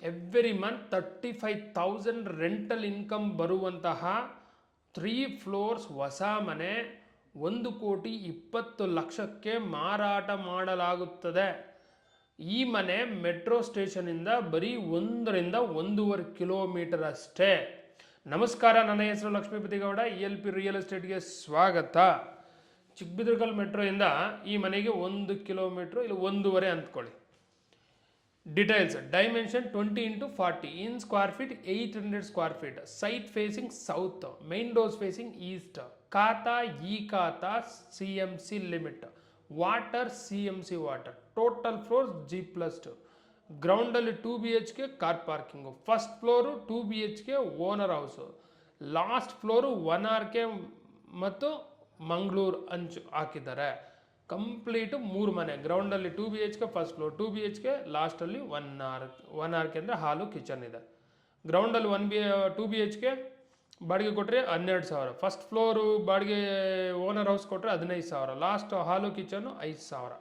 Every month 35,000 rental income ಬರುವಂತಹ 3 floors ಹೊಸ ಮನೆ 1,20,00,000ಕ್ಕೆ ಮಾರಾಟ ಮಾಡಲಾಗುತ್ತದೆ. ಈ ಮನೆ ಮೆಟ್ರೋ ಸ್ಟೇಷನಿಂದ ಬರೀ 1-1.5 ಕಿಲೋಮೀಟರ್ ಅಷ್ಟೇ. ನಮಸ್ಕಾರ, ನನ್ನ ಹೆಸರು ಲಕ್ಷ್ಮೀಪತಿ ಗೌಡ. ELP ರಿಯಲ್ ಎಸ್ಟೇಟ್ಗೆ ಸ್ವಾಗತ. ಚಿಕ್ಕಬಿದರ್ಕಲ್ ಮೆಟ್ರೋಯಿಂದ ಈ ಮನೆಗೆ 1 ಕಿಲೋಮೀಟ್ರು ಇಲ್ಲ 1.5 ಅಂದ್ಕೊಳ್ಳಿ. ಡೀಟೇಲ್ಸ್: ಡೈಮೆನ್ಷನ್ 20x40, ಇನ್ square feet 800 square feet, site facing south, main doors facing East, ಖಾತಾ ಇ ಖಾತಾ CMC limit, water CMC water, total floors G+2, ಗ್ರೌಂಡಲ್ಲಿ 2 BHK car parking, first floor 2 BHK owner house, last floor 1 RK ಮತ್ತು ಮಂಗಳೂರು ಅಂಚು ಹಾಕಿದ್ದಾರೆ. Complete 3 ಮನೆ. ಗ್ರೌಂಡಲ್ಲಿ 2 BHK, first floor 2 BHK, ಲಾಸ್ಟಲ್ಲಿ 1 RK ಅಂದರೆ ಹಾಲು ಕಿಚನ್ ಇದೆ. ಗ್ರೌಂಡಲ್ಲಿ 2 BHK ಬಾಡಿಗೆ ಕೊಟ್ಟರೆ 12,000, ಫಸ್ಟ್ ಫ್ಲೋರು ಬಾಡಿಗೆ ಓನರ್ ಹೌಸ್ ಕೊಟ್ಟರೆ 15,000, ಲಾಸ್ಟ್ ಹಾಲು ಕಿಚನ್ನು 5,000,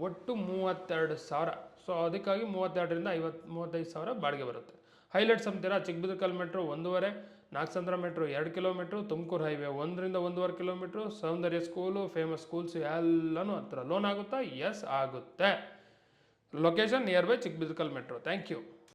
ಒಟ್ಟು 32,000. ಸೊ ಅದಕ್ಕಾಗಿ 32ರಿಂದ 35,000 ಬಾಡಿಗೆ ಬರುತ್ತೆ. ಹೈಲೈಟ್ಸ್ ಅಂತೀರಾ: Chikkabidarkal metro 1.5, Nagasandra metro 2 kilometre, Tumakuru highway 1ರಿಂದ 1.5 kilometre, Soundarya school, famous schools ಎಲ್ಲನೂ ಹತ್ರ. ಲೋನ್ ಆಗುತ್ತಾ? ಎಸ್ ಆಗುತ್ತೆ. Location nearby Chikkabidarkal metro. Thank you.